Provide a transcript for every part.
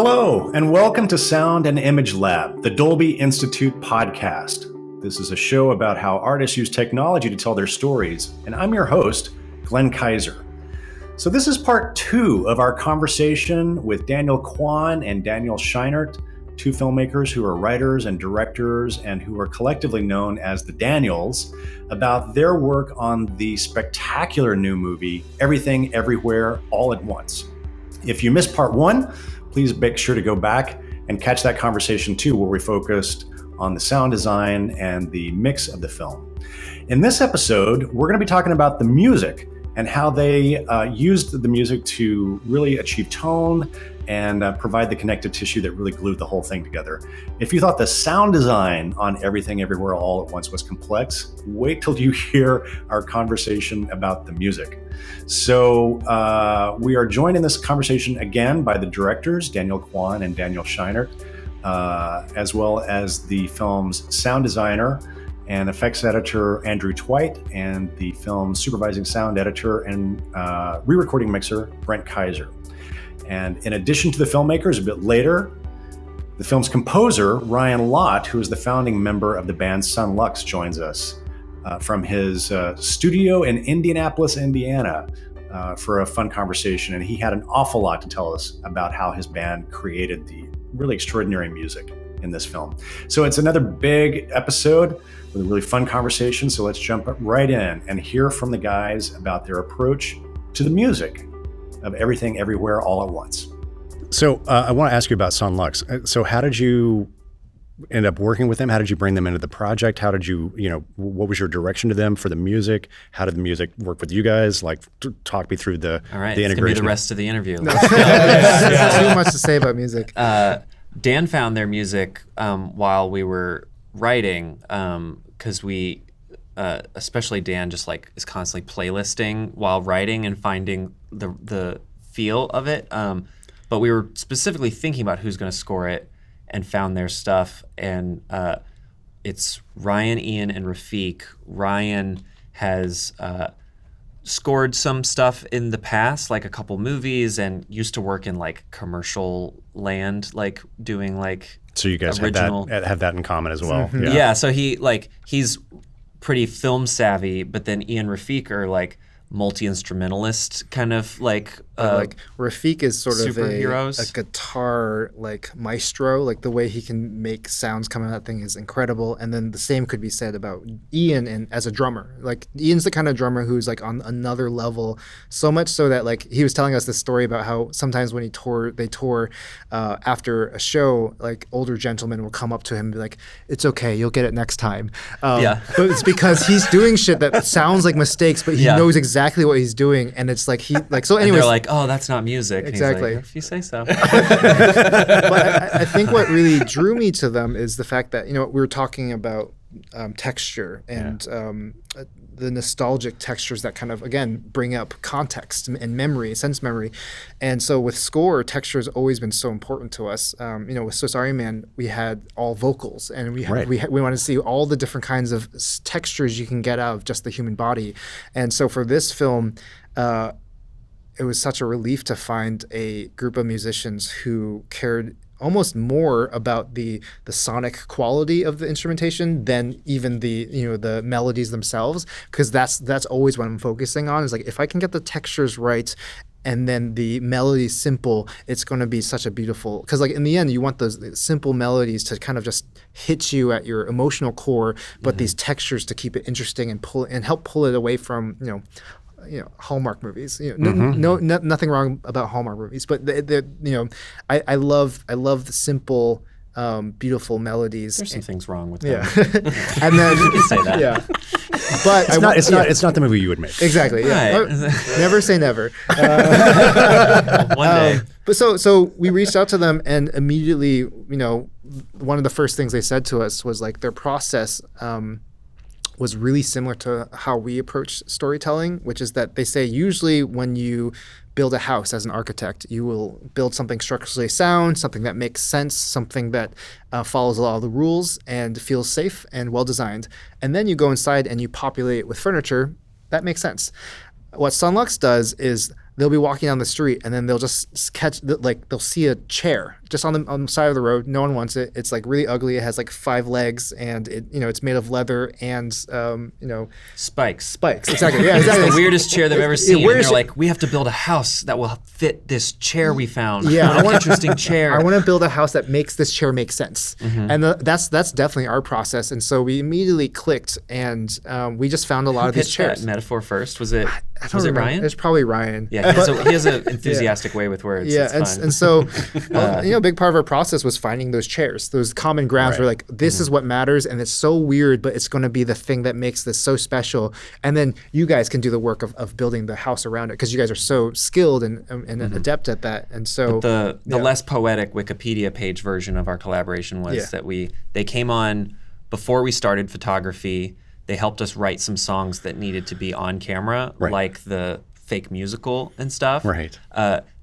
Hello, and welcome to Sound and Image Lab, the Dolby Institute podcast. This is a show about how artists use technology to tell their stories, and I'm your host, Glenn Kaiser. So this is part 2 of our conversation with Daniel Kwan and Daniel Scheinert, two filmmakers who are writers and directors and who are collectively known as the Daniels, about their work on the spectacular new movie, Everything Everywhere All at Once. If you missed part 1, please make sure to go back and catch that conversation too, where we focused on the sound design and the mix of the film. In this episode, we're going to be talking about the music and how they used the music to really achieve tone and provide the connective tissue that really glued the whole thing together. If you thought the sound design on Everything Everywhere All at Once was complex, wait till you hear our conversation about the music. So we are joined in this conversation again by the directors, Daniel Kwan and Daniel Scheinert, as well as the film's sound designer and effects editor, Andrew Twite, and the film's supervising sound editor and re-recording mixer, Brent Kaiser. And in addition to the filmmakers, a bit later, the film's composer, Ryan Lott, who is the founding member of the band Son Lux, joins us from his studio in Indianapolis, Indiana, for a fun conversation. And he had an awful lot to tell us about how his band created the really extraordinary music in this film. So it's another big episode with a really fun conversation. So let's jump right in and hear from the guys about their approach to the music of Everything Everywhere All at Once. So I want to ask you about Son Lux. So how did you end up working with them? How did you bring them into the project? How did you, what was your direction to them for the music? How did the music work with you guys? Like, talk me through the integration. All right, it's going to be the rest of the interview. Too much to say about music. Dan found their music while we were writing, because we, especially Dan, just like is constantly playlisting while writing and finding the feel of it. But we were specifically thinking about who's going to score it and found their stuff. And it's Ryan, Ian, and Rafiq. Ryan has scored some stuff in the past, like a couple movies, and used to work in like commercial land, like doing like so you guys original have that in common as well. Mm-hmm. Yeah, so he's pretty film savvy, but then Ian and Rafiq are like multi-instrumentalist kind of like Rafiq is sort of superheroes. a guitar like maestro, like the way he can make sounds come out of that thing is incredible. And then the same could be said about Ian and as a drummer. Like Ian's the kind of drummer who's like on another level, so much so that like he was telling us this story about how sometimes when they tour after a show, like older gentlemen will come up to him and be like, "It's okay, you'll get it next time." But it's because he's doing shit that sounds like mistakes, but he knows exactly what he's doing, and it's like so. Anyways, and they're like, "Oh, that's not music." Exactly. And he's like, if you say so. But I think what really drew me to them is the fact that we were talking about texture and the nostalgic textures that kind of again bring up context and memory, sense memory. And so with score, texture has always been so important to us. With Swiss Army Man, we had all vocals, and we wanted to see all the different kinds of textures you can get out of just the human body. And so for this film, it was such a relief to find a group of musicians who cared almost more about the sonic quality of the instrumentation than even the melodies themselves, because that's always what I'm focusing on, is like if I can get the textures right and then the melody simple, it's going to be such a beautiful, because like in the end you want those simple melodies to kind of just hit you at your emotional core, but these textures to keep it interesting and help pull it away from Hallmark movies. Nothing wrong about Hallmark movies, but I love the simple, beautiful melodies. There's some things wrong with them. And then you can say that. Yeah, but it's not the movie you would make. Exactly. Yeah. Right. Never say never. One day. But so we reached out to them, and immediately, one of the first things they said to us was like their process was really similar to how we approach storytelling, which is that they say usually when you build a house as an architect, you will build something structurally sound, something that makes sense, something that follows a lot of the rules and feels safe and well designed. And then you go inside and you populate it with furniture that makes sense. What Son Lux does is they'll be walking down the street and then they'll just they'll see a chair just on the side of the road. No one wants it. It's like really ugly. It has like 5 legs and it's made of leather and Spikes. Exactly. Yeah, exactly. It's the weirdest chair they've ever seen. And weirdest they're like, we have to build a house that will fit this chair we found. Yeah, What an interesting chair. I want to build a house that makes this chair make sense, and that's definitely our process. And so we immediately clicked, and we just found a lot of these Pitched chairs. that metaphor first? Was it I don't was it remember. Ryan? It's probably Ryan. Yeah, he has an enthusiastic way with words. Yeah, It's fun. and so a big part of our process was finding those chairs, those common grounds where like this is what matters, and it's so weird, but it's going to be the thing that makes this so special. And then you guys can do the work of building the house around it because you guys are so skilled and adept at that. And so the less poetic Wikipedia page version of our collaboration was that they came on before we started photography. They helped us write some songs that needed to be on camera, like the fake musical and stuff. Right.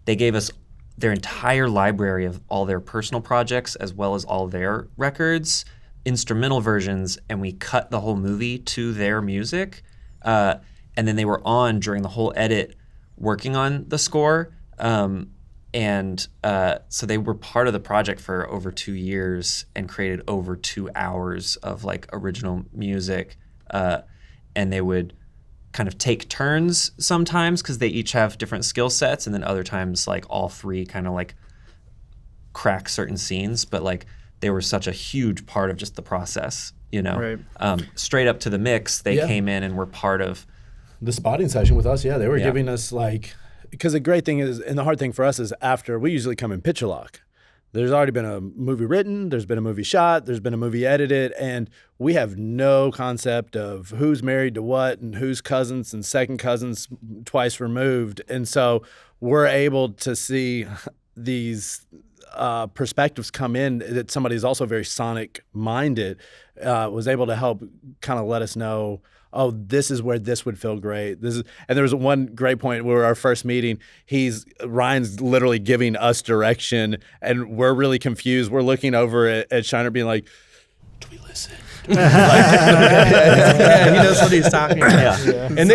They gave us their entire library of all their personal projects as well as all their records, instrumental versions, and we cut the whole movie to their music. And then they were on during the whole edit working on the score. So they were part of the project for over 2 years and created over 2 hours of like original music. And they would kind of take turns sometimes because they each have different skill sets, and then other times like all 3 kind of like crack certain scenes. But like they were such a huge part of just the process, Right. Straight up to the mix, they came in and were part of the spotting session with us. Yeah, they were giving us like, because the great thing is, and the hard thing for us is after we usually come in picture lock. There's already been a movie written, there's been a movie shot, there's been a movie edited, and we have no concept of who's married to what and who's cousins and second cousins twice removed. And so we're able to see these perspectives come in that somebody who's also very sonic minded was able to help kind of let us know, oh, this is where this would feel great. And there was one great point where our first meeting, Ryan's literally giving us direction, and we're really confused. We're looking over at Shiner being like, do we listen? Yeah, he knows what he's talking about. Yeah. And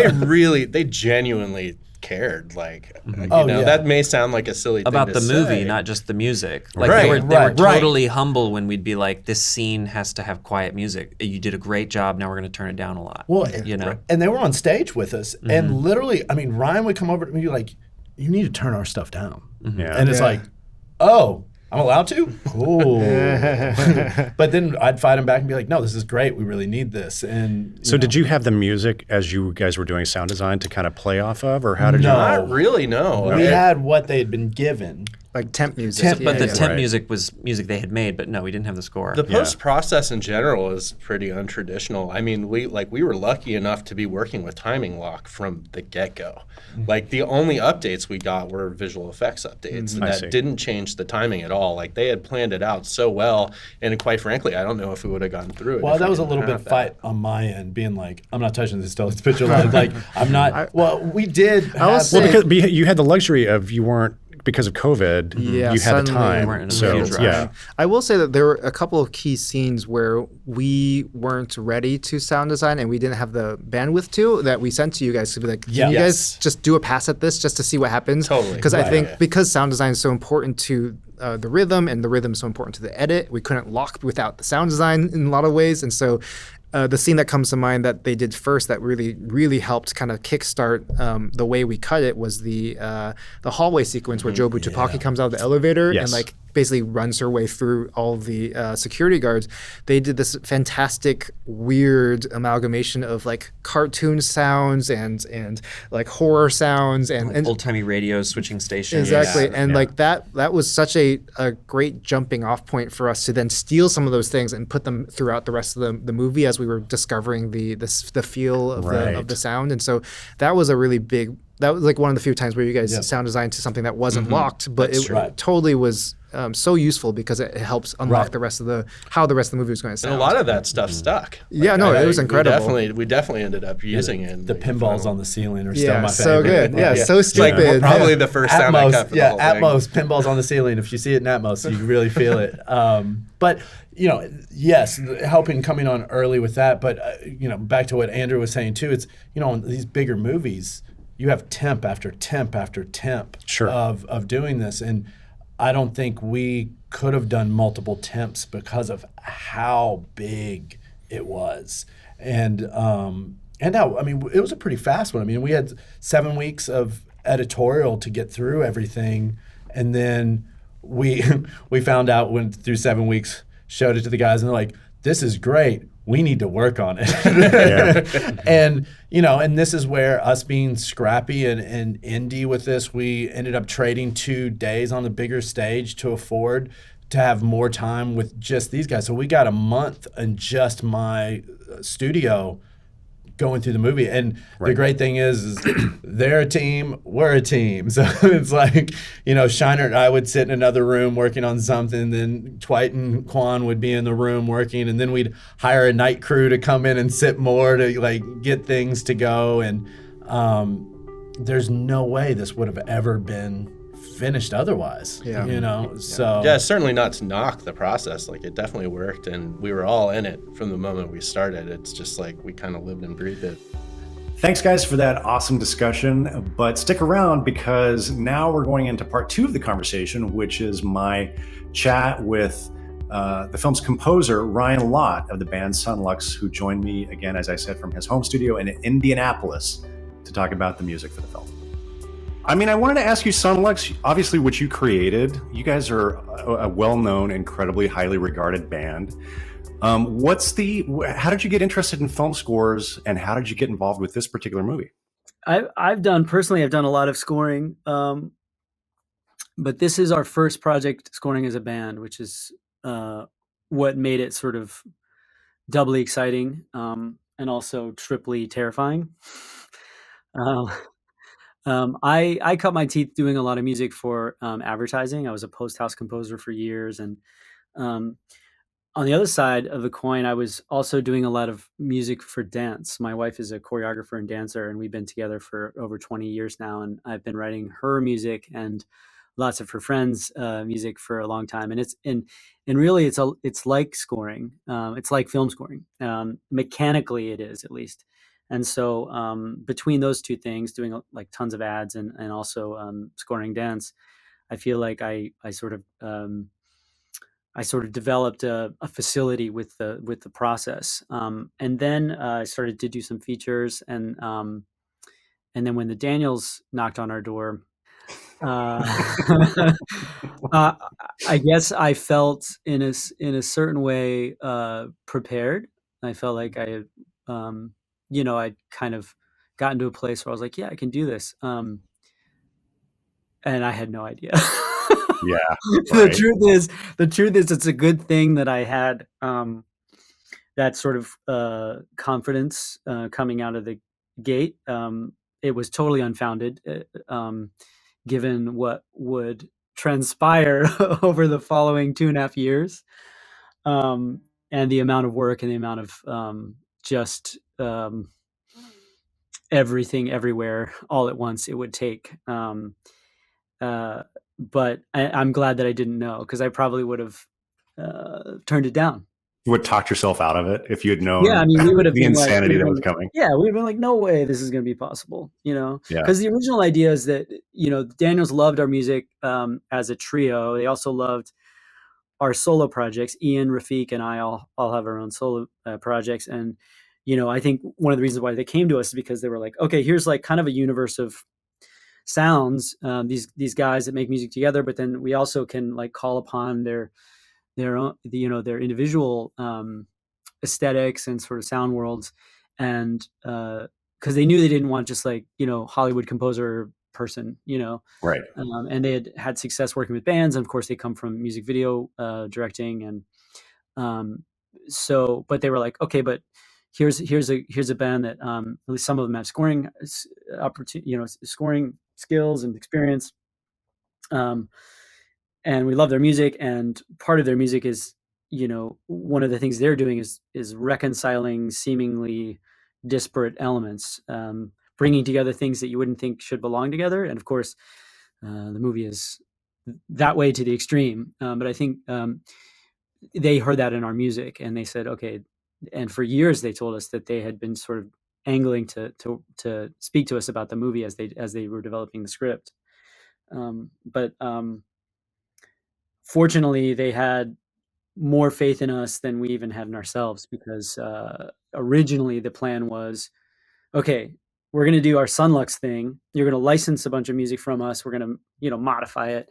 they genuinely cared. That may sound like a silly thing about to the say. movie, not just the music. Like Right, they were right. totally humble when we'd be like, "This scene has to have quiet music. You did a great job. Now we're going to turn it down a lot." Well, know. and they were on stage with us, and literally, I mean, Ryan would come over to me like, "You need to turn our stuff down," and it's like, "Oh, I'm allowed to? Cool." But then I'd fight him back and be like, "No, this is great. We really need this." And So did you have the music as you guys were doing sound design to kind of play off of, or how did Not really, no. we had what they had been given. Like temp music. But the temp Right. music was music they had made, but no, we didn't have the score. The post process in general is pretty untraditional. I mean, we were lucky enough to be working with Timing Lock from the get-go. Like the only updates we got were visual effects updates I see. that didn't change the timing at all. Like they had planned it out so well, and quite frankly, I don't know if we would have gone through it. Well, if that we was a didn't little bit have of that. fight on my end, being like, "I'm not touching this till it's picture line." Like I'm not. Well, we did. will have- say- Well, because you had the luxury of you weren't, because of COVID, Yeah, you had the suddenly time. we weren't in a So huge rush. yeah, I will say that there were a couple of key scenes where we weren't ready to sound design and we didn't have the bandwidth to, that we sent to you guys to be like, can you Yes. guys just do a pass at this just to see what happens? Totally. Because I Right. think because sound design is so important to the rhythm, and the rhythm is so important to the edit, we couldn't lock without the sound design in a lot of ways. And so the scene that comes to mind that they did first that really, really helped kind of kickstart the way we cut it was the hallway sequence where Jobu Tupaki comes out of the elevator Yes. and like basically runs her way through all the security guards. They did this fantastic, weird amalgamation of like cartoon sounds and like horror sounds and Old timey radios switching stations. exactly. And like that was such a great jumping off point for us to then steal some of those things and put them throughout the rest of the movie as we were discovering the feel of Right. the sound. And so that was a really big, that was like one of the few times where you guys sound designed to something that wasn't locked, but it totally was so useful because it helps unlock the rest of how the rest of the movie was going to sound. And a lot of that stuff stuck. Yeah, no, it was incredible. We definitely ended up using it. the pinballs on the ceiling are still my so favorite. good. Yeah, so It's like stupid. probably the first sound I cut for the whole thing. Atmos pinballs on the ceiling. If you see it in Atmos, you really feel it. But yes, helping coming on early with that. But back to what Andrew was saying too. It's these bigger movies. you have temp after temp after temp Sure. of doing this. And I don't think we could have done multiple temps because of how big it was. And how, I mean, it was a pretty fast one. I mean, we had 7 weeks of editorial to get through everything. And then we we found out when through 7 weeks, showed it to the guys, and they're like, this is great. We need to work on it. And, and this is where us being scrappy and indie with this, we ended up trading 2 days on the bigger stage to afford to have more time with just these guys. So we got a month in just my studio going through the movie. And the great thing is they're a team, we're a team. So it's like, Shiner and I would sit in another room working on something, then Dwight and Quan would be in the room working, and then we'd hire a night crew to come in and sit more to like get things to go. And there's no way this would have ever been finished otherwise. So yeah, certainly not to knock the process. Like, it definitely worked, and we were all in it from the moment we started. It's just like we kind of lived and breathed it. Thanks, guys, for that awesome discussion. But stick around, because now we're going into part 2 of the conversation, which is my chat with the film's composer, Ryan Lott of the band Sunlux, who joined me again, as I said, from his home studio in Indianapolis to talk about the music for the film. I mean, I wanted to ask you, Sunlux, obviously what you created, you guys are a well-known, incredibly highly regarded band. How did you get interested in film scores, and how did you get involved with this particular movie? I've done a lot of scoring, but this is our first project scoring as a band, which is what made it sort of doubly exciting, and also triply terrifying. I cut my teeth doing a lot of music for advertising. I was a post-house composer for years, and on the other side of the coin, I was also doing a lot of music for dance. My wife is a choreographer and dancer, and we've been together for over 20 years now, and I've been writing her music and lots of her friends' music for a long time. And really it's like scoring. It's like film scoring. Mechanically, it is, at least. And so between those two things, doing like tons of ads and also scoring dance, I feel like I sort of developed a facility with the process. And then I started to do some features, and then when the Daniels knocked on our door, I guess I felt in a certain way prepared. I felt like I had I'd kind of gotten to a place where I was like, yeah, I can do this. And I had no idea. Yeah. The truth is it's a good thing that I had that sort of confidence coming out of the gate. It was totally unfounded, given what would transpire over the following 2.5 years, and the amount of work and the amount of just everything everywhere all at once it would take. But I'm glad that I didn't know, because I probably would have turned it down. You would talk yourself out of it if you had known. Yeah, I mean, we would have the insanity that was coming. Yeah, we'd have been like, no way, this is going to be possible. Yeah. Because the original idea is that Daniels loved our music as a trio. They also loved our solo projects. Ian, Rafiq, and I all have our own solo projects, and I think one of the reasons why they came to us is because they were like, okay, here's like kind of a universe of sounds, these guys that make music together, but then we also can like call upon their own, their individual aesthetics and sort of sound worlds, and because they knew they didn't want just like Hollywood composer person, Right. And they had success working with bands, and of course they come from music video directing, and so, but they were like, okay, but here's a band that at least some of them have scoring scoring skills and experience, and we love their music, and part of their music is one of the things they're doing is reconciling seemingly disparate elements, bringing together things that you wouldn't think should belong together, and of course the movie is that way to the extreme, but I think they heard that in our music, and they said, okay. And for years they told us that they had been sort of angling to speak to us about the movie as they were developing the script. But fortunately, they had more faith in us than we even had in ourselves, because originally the plan was, okay, we're going to do our Sunlux thing. You're going to license a bunch of music from us. We're going to, modify it,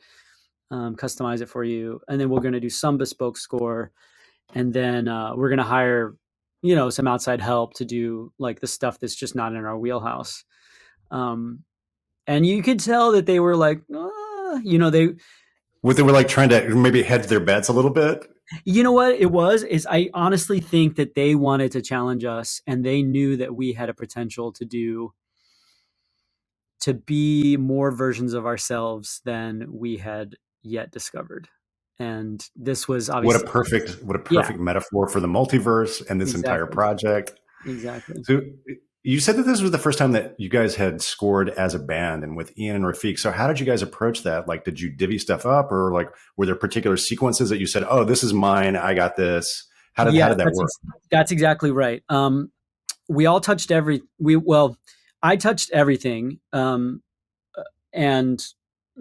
customize it for you. And then we're going to do some bespoke score. And then we're going to hire, some outside help to do like the stuff that's just not in our wheelhouse. And you could tell that they were like, they were like trying to maybe hedge their bets a little bit. You know what it was, is I honestly think that they wanted to challenge us, and they knew that we had a potential to be more versions of ourselves than we had yet discovered. And this was obviously what a perfect metaphor for the multiverse and this entire project. Exactly. So you said that this was the first time that you guys had scored as a band and with Ian and Rafiq. So how did you guys approach that? Like, did you divvy stuff up, or like, were there particular sequences that you said, oh, this is mine, I got this? How did that work? That's exactly right. We all touched I touched everything. And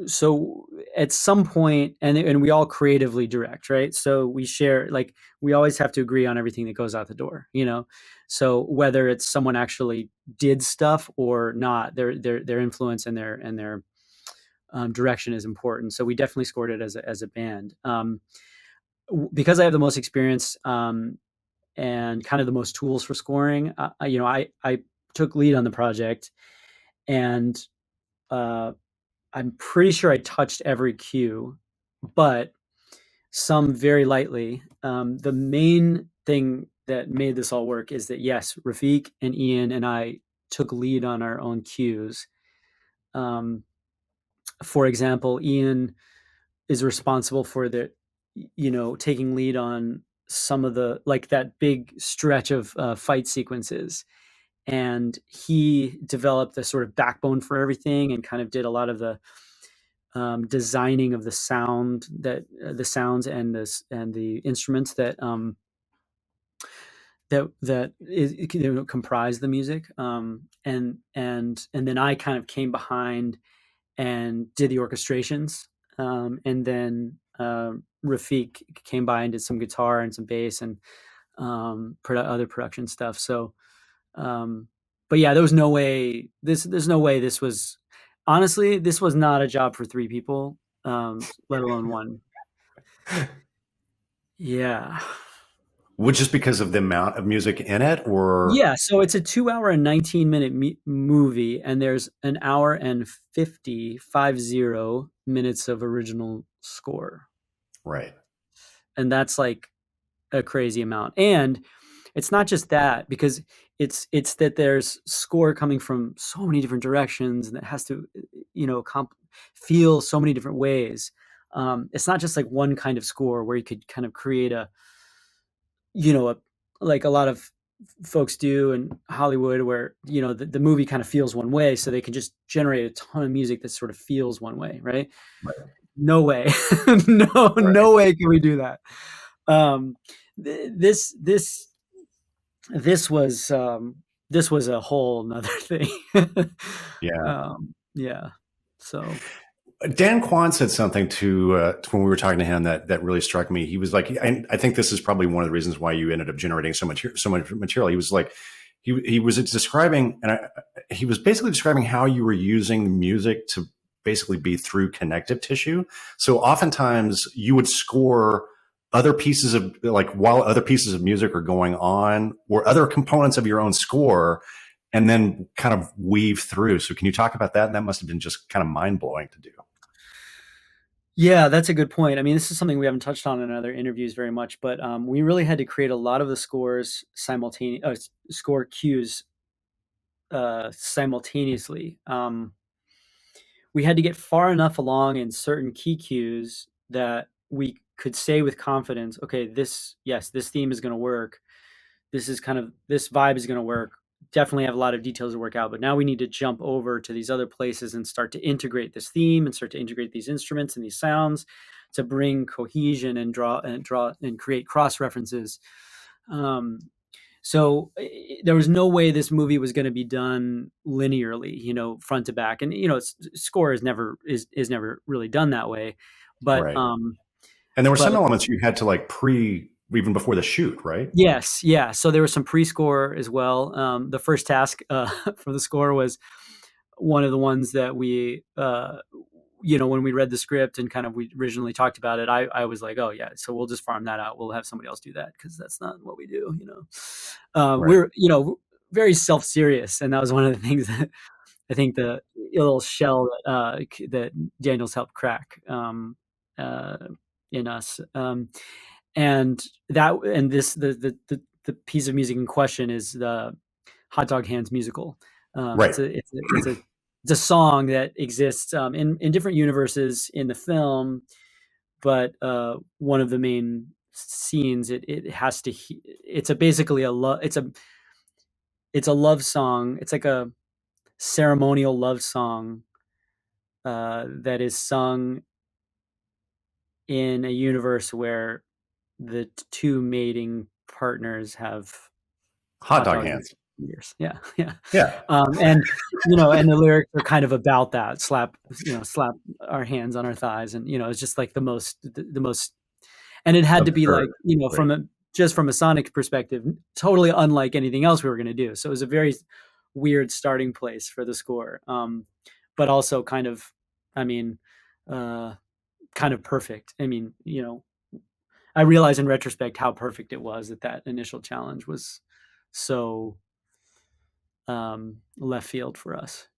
so at some point, and we all creatively direct, right? So we share, like, we always have to agree on everything that goes out the door, So whether it's someone actually did stuff or not, their influence and their direction is important. So we definitely scored it as a band. Because I have the most experience and kind of the most tools for scoring, I took lead on the project, and I'm pretty sure I touched every cue, but some very lightly. The main thing that made this all work is that, yes, Rafiq and Ian and I took lead on our own cues. For example, Ian is responsible for taking lead on some of the, like, that big stretch of fight sequences. And he developed the sort of backbone for everything and kind of did a lot of the designing of the sound, that the sounds and the instruments that comprise the music. And then I kind of came behind and did the orchestrations. And then Rafiq came by and did some guitar and some bass and other production stuff. So, but yeah, there was no way there's no way this was, honestly, this was not a job for 3 people, let alone 1. Yeah. Well, just because of the amount of music in it, or? Yeah. So it's a 2-hour and 19-minute movie, and there's an hour and 50 minutes of original score. Right. And that's like a crazy amount. And it's not just that, because it's that there's score coming from so many different directions, and it has to, feel so many different ways. It's not just like one kind of score where you could kind of create like a lot of folks do in Hollywood, where, the movie kind of feels one way, so they can just generate a ton of music that sort of feels one way. Right. No way. No way can we do that. This was a whole nother thing. Yeah. So Dan Kwan said something to when we were talking to him that really struck me. He was like, I think this is probably one of the reasons why you ended up generating so much material. He was like, he was describing, and he was basically describing how you were using music to basically be through connective tissue. So oftentimes you would score other pieces of, like, while other pieces of music are going on, or other components of your own score, and then kind of weave through. So can you talk about that? That must have been just kind of mind blowing to do. Yeah, that's a good point. I mean, this is something we haven't touched on in other interviews very much, but we really had to create a lot of the scores score cues simultaneously. We had to get far enough along in certain key cues that we could say with confidence, okay, this theme is going to work. This vibe is going to work. Definitely have a lot of details to work out, but now we need to jump over to these other places and start to integrate this theme and start to integrate these instruments and these sounds to bring cohesion and draw and create cross references. So there was no way this movie was going to be done linearly, front to back. And score is never really done that way. But Right. And there were some elements you had to like even before the shoot, right? Yes, yeah. So there was some pre-score as well. The first task for the score was one of the ones that we, when we read the script and kind of we originally talked about it, I was like, oh yeah, so we'll just farm that out. We'll have somebody else do that because that's not what we do. Right. We're very self-serious, and that was one of the things that I think the little shell that Daniel's helped crack in us. And the piece of music in question is the Hot Dog Hands musical. Right. It's a song that exists in different universes in the film, but one of the main scenes it has to. It's basically a love. It's a love song. It's like a ceremonial love song that is sung in a universe where the two mating partners have hot dog hands. Years. Yeah. And the lyrics are kind of about that. Slap our hands on our thighs, and it's just like the most. And it had to be like from a sonic perspective, totally unlike anything else we were going to do. So it was a very weird starting place for the score, but also kind of perfect. I mean, I realize in retrospect how perfect it was that initial challenge was so left field for us.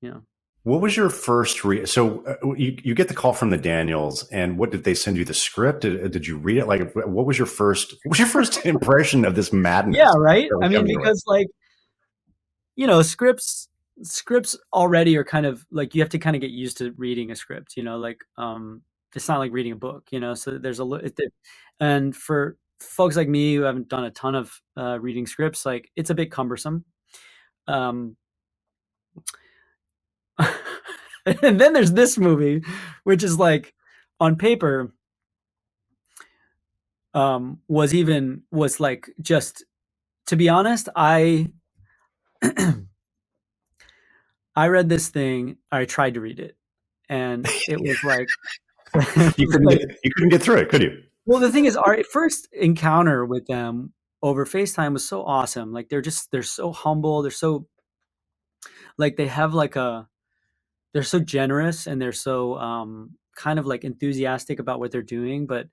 What was your first so you get the call from the Daniels, and what did they send you the script? Did you read it? Like, what was your first impression of this madness? Yeah, right. I mean, because scripts already are kind of like, you have to kind of get used to reading a script, it's not like reading a book, so there's and for folks like me who haven't done a ton of reading scripts, like it's a bit cumbersome. And then there's this movie, which is like on paper, was like, just to be honest, I read this thing, I tried to read it, and it was like you couldn't get through it, could you? Well, the thing is, our first encounter with them over FaceTime was so awesome. Like they're so humble. They're so like, they have like they're so generous, and they're so kind of like enthusiastic about what they're doing. But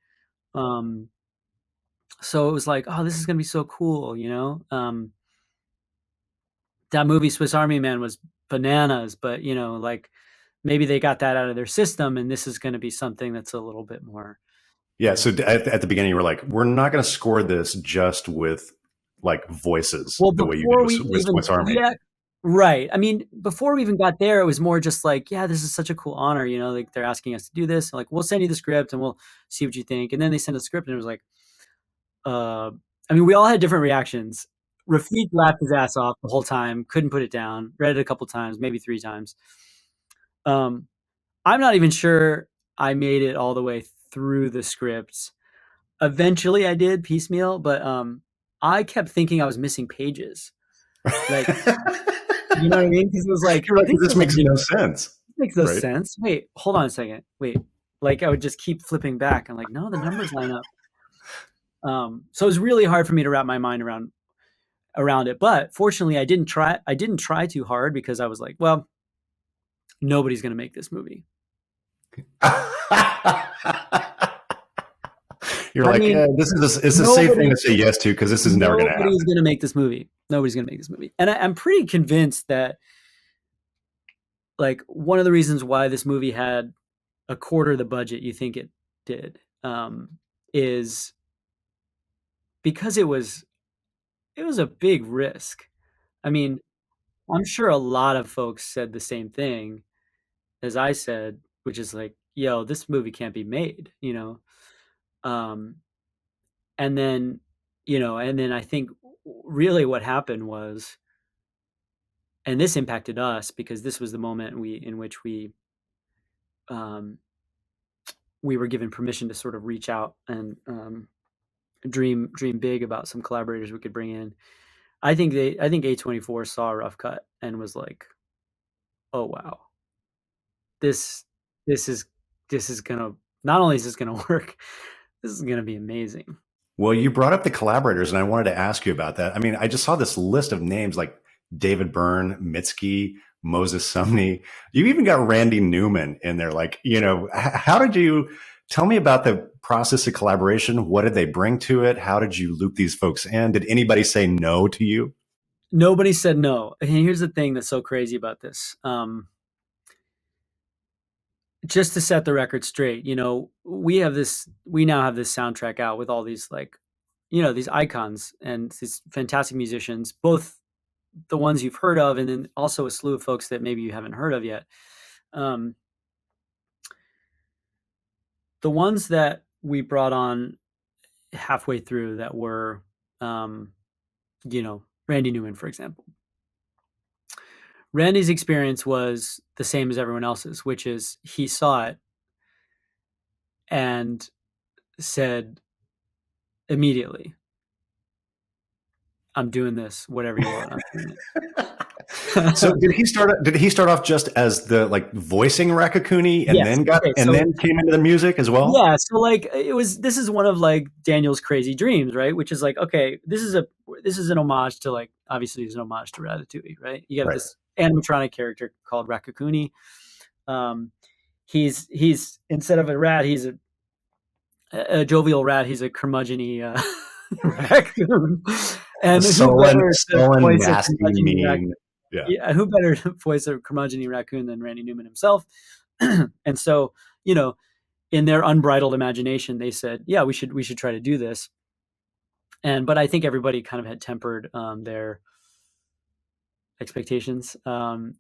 so it was like, oh, this is gonna be so cool, that movie Swiss Army Man was bananas, but like maybe they got that out of their system, and this is going to be something that's a little bit more. Yeah. So at the beginning, you were like, we're not going to score this just with like voices, the way you did with Swiss Army. Yeah, right. I mean, before we even got there, it was more just like, yeah, this is such a cool honor. Like they're asking us to do this. Like, we'll send you the script and we'll see what you think. And then they sent a script, and it was like, I mean, we all had different reactions. Rafiq laughed his ass off the whole time, couldn't put it down, read it a couple times, maybe 3 times. I'm not even sure I made it all the way through the scripts. Eventually I did piecemeal, but I kept thinking I was missing pages. Like, you know what I mean? Because it was like, this makes no sense. It makes no sense. Wait, hold on a second. Wait, like I would just keep flipping back. I'm like, no, the numbers line up. So it was really hard for me to wrap my mind around it. But fortunately, I didn't try too hard, because I was like, well, nobody's going to make this movie. You're like, this is a safe thing to say yes to, because this is never going to happen. Nobody's going to make this movie. Nobody's going to make this movie. And I'm pretty convinced that, like, one of the reasons why this movie had a quarter the budget you think it did is because it was a big risk. I mean, I'm sure a lot of folks said the same thing as I said, which is like, yo, this movie can't be made, and then I think really what happened was, and this impacted us because this was the moment in which we were given permission to sort of reach out and dream big about some collaborators we could bring in. I think A24 saw Rough Cut and was like, oh wow, this this is gonna, not only is this gonna work, this is gonna be amazing. Well, you brought up the collaborators, and I wanted to ask you about that. I mean, I just saw this list of names like David Byrne, Mitski, Moses Sumney. You even got Randy Newman in there. Like, how did you tell me about the process of collaboration? What did they bring to it? How did you loop these folks in? Did anybody say no to you? Nobody said no. And here's the thing that's so crazy about this. Just to set the record straight, we now have this soundtrack out with all these these icons and these fantastic musicians, both the ones you've heard of and then also a slew of folks that maybe you haven't heard of yet. The ones that we brought on halfway through that were, Randy Newman, for example. Randy's experience was the same as everyone else's, which is he saw it and said immediately, I'm doing this, whatever you want. I'm doing it. So did he start off just as the voicing Raccacoonie and then came into the music as well? Yeah. So this is one of Daniel's crazy dreams, right? Which is okay, this is an homage to obviously it's an homage to Ratatouille, right? You have this animatronic character called Raccacoonie. He's instead of a rat, he's a jovial rat. He's a curmudgeon-y raccoon. And sullen, nasty, mean. Yeah, who better to voice a curmudgeon-y raccoon than Randy Newman himself? And so, in their unbridled imagination, they said, "Yeah, we should try to do this." But I think everybody kind of had tempered their expectations, and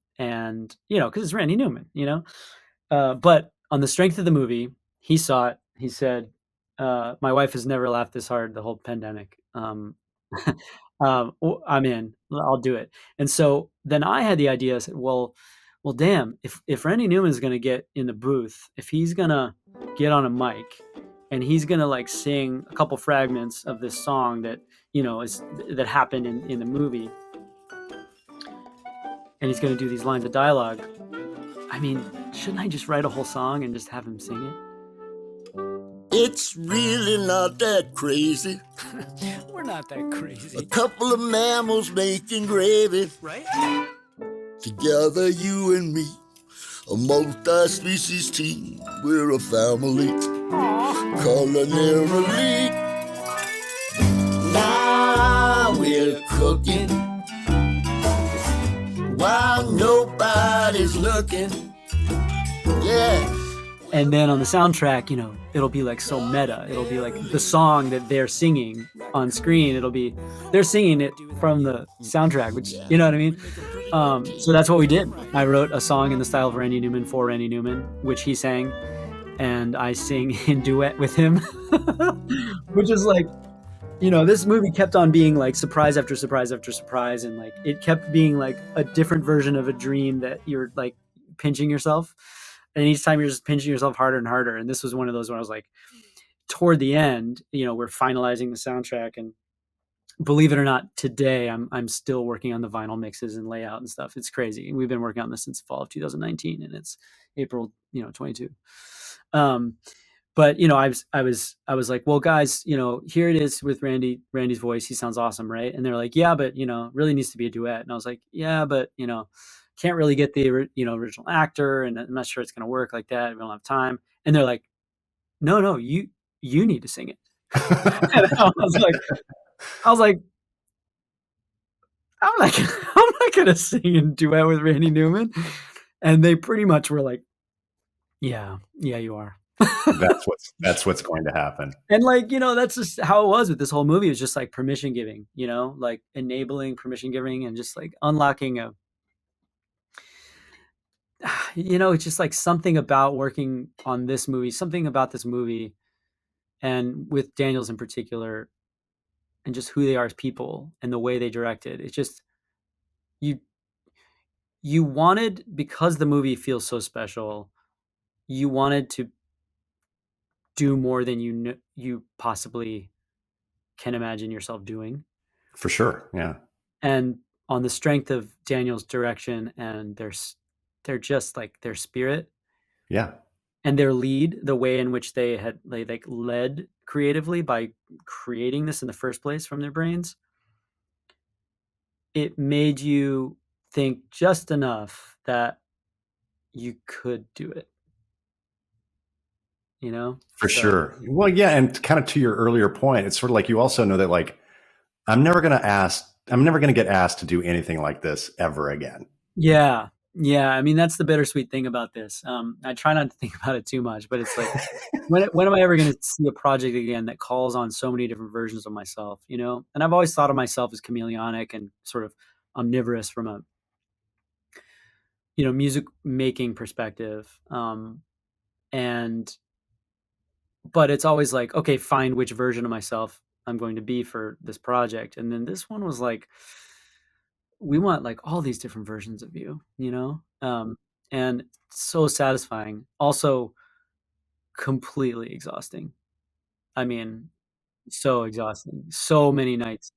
because it's Randy Newman, But on the strength of the movie, he saw it. He said, "My wife has never laughed this hard the whole pandemic. I'm in. I'll do it." And so then I had the idea. I said, well, damn, if Randy Newman's going to get in the booth, if he's going to get on a mic and he's going to sing a couple fragments of this song that, that happened in the movie, and he's going to do these lines of dialogue, I mean, shouldn't I just write a whole song and just have him sing it? It's really not that crazy. We're not that crazy. A couple of mammals making gravy. Right? Together, you and me, a multi-species team. We're a family. Culinarily. Now we're cooking while nobody's looking. Yeah. And then on the soundtrack, it'll be so meta. It'll be the song that they're singing on screen. It'll be, they're singing it from the soundtrack, which, you know what I mean? So that's what we did. I wrote a song in the style of Randy Newman for Randy Newman, which he sang, and I sing in duet with him, which is this movie kept on being surprise after surprise after surprise. And it kept being a different version of a dream that you're pinching yourself. And each time you're just pinching yourself harder and harder. And this was one of those when I was toward the end, we're finalizing the soundtrack. And believe it or not, today I'm still working on the vinyl mixes and layout and stuff. It's crazy. We've been working on this since fall of 2019, and it's April, 22. But I was like, well, guys, here it is with Randy's voice. He sounds awesome, right? And they're like, yeah, but really needs to be a duet. And I was like, yeah, but can't really get the original actor, and I'm not sure it's going to work like that. We don't have time. And they're like, no, you need to sing it. And I was like, I'm not going to sing in duet with Randy Newman. And they pretty much were like, yeah, you are. That's what's going to happen. And that's just how it was with this whole movie. It was just permission giving, enabling permission giving, and just unlocking it's just something about working on this movie, something about this movie, and with Daniels in particular, and just who they are as people and the way they directed. It's just, you wanted, because the movie feels so special, you wanted to do more than you possibly can imagine yourself doing. For sure. Yeah. And on the strength of Daniel's direction and they're just like their spirit Yeah. and their lead, the way in which they like led creatively by creating this in the first place from their brains, it made you think just enough that you could do it, you know? For So, sure. Well, yeah, and kind of to your earlier point, it's sort of like you also know that like I'm never going to get asked to do anything like this ever again. yeah. Yeah. I mean, that's the bittersweet thing about this. I try not to think about it too much, but it's like, when am I ever going to see a project again that calls on so many different versions of myself, you know? And I've always thought of myself as chameleonic and sort of omnivorous from a, you know, music making perspective. But it's always like, okay, find which version of myself I'm going to be for this project. And then this one was like, we want like all these different versions of you, you know? And so satisfying. Also completely exhausting. I mean, so exhausting. So many nights.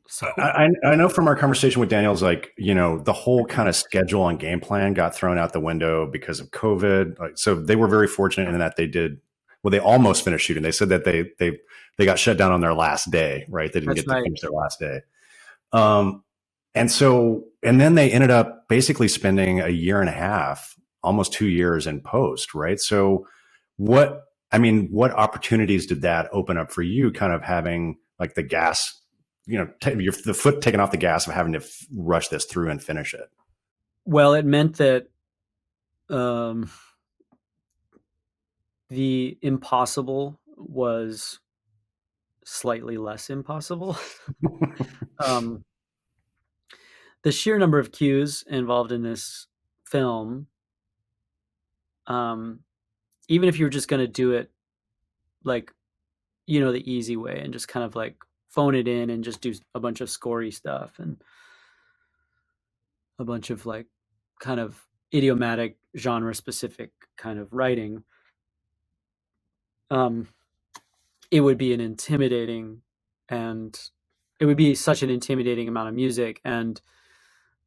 So I know from our conversation with Daniel's like, you know, the whole kind of schedule and game plan got thrown out the window because of COVID. Like, so they were very fortunate in that they almost finished shooting. They said that they got shut down on their last day, right? They didn't that's get to right. finish their last day. And then they ended up basically spending a year and a half, almost 2 years in post, right? So what opportunities did that open up for you, kind of having like the gas, you know, the foot taken off the gas of having to rush this through and finish it? Well, it meant that the impossible was slightly less impossible. The sheer number of cues involved in this film, even if you were just going to do it like, you know, the easy way and just kind of like phone it in and just do a bunch of scorey stuff and a bunch of like kind of idiomatic genre specific kind of writing, it would be it would be such an intimidating amount of music. And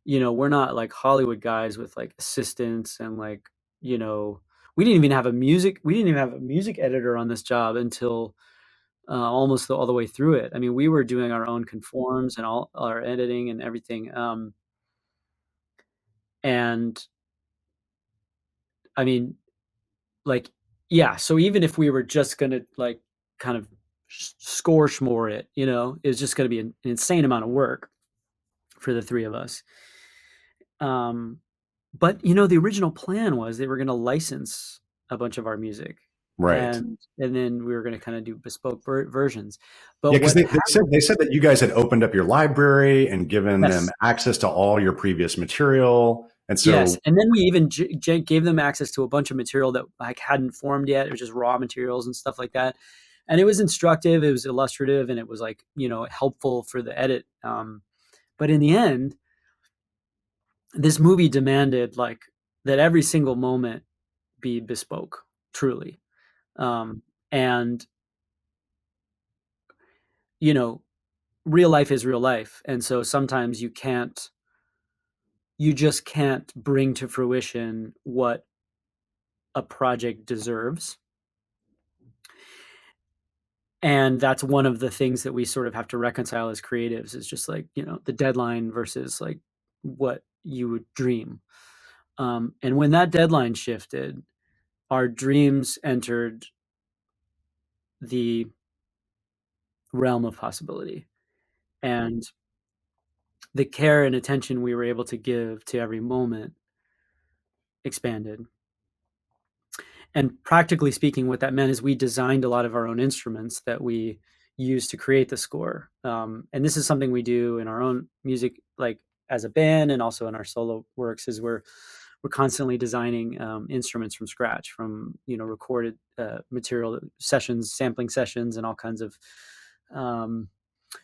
you know, we're not like Hollywood guys with like assistants and like, you know, we didn't even have a music editor on this job until almost all the way through it. I mean, we were doing our own conforms and all our editing and everything. And I mean, like, yeah. So even if we were just going to like kind of score schmore it, you know, it was just going to be an insane amount of work for the three of us. But you know, the original plan was they were going to license a bunch of our music, Right. and then we were going to kind of do bespoke versions. But Yeah, because what they said that you guys had opened up your library and given Yes. them access to all your previous material. And so Yes, and then we even gave them access to a bunch of material that like hadn't formed yet. It was just raw materials and stuff like that. And it was instructive, it was illustrative, and it was like, you know, helpful for the edit. But in the end, this movie demanded like that every single moment be bespoke, truly. And you know, real life is real life, and so sometimes you just can't bring to fruition what a project deserves. And that's one of the things that we sort of have to reconcile as creatives, is just like, you know, the deadline versus like what you would dream. And when that deadline shifted, our dreams entered the realm of possibility, and the care and attention we were able to give to every moment expanded. And practically speaking, what that meant is we designed a lot of our own instruments that we use to create the score. And this is something we do in our own music, like as a band, and also in our solo works, is we're constantly designing instruments from scratch, from, you know, recorded material sessions, sampling sessions, and all kinds of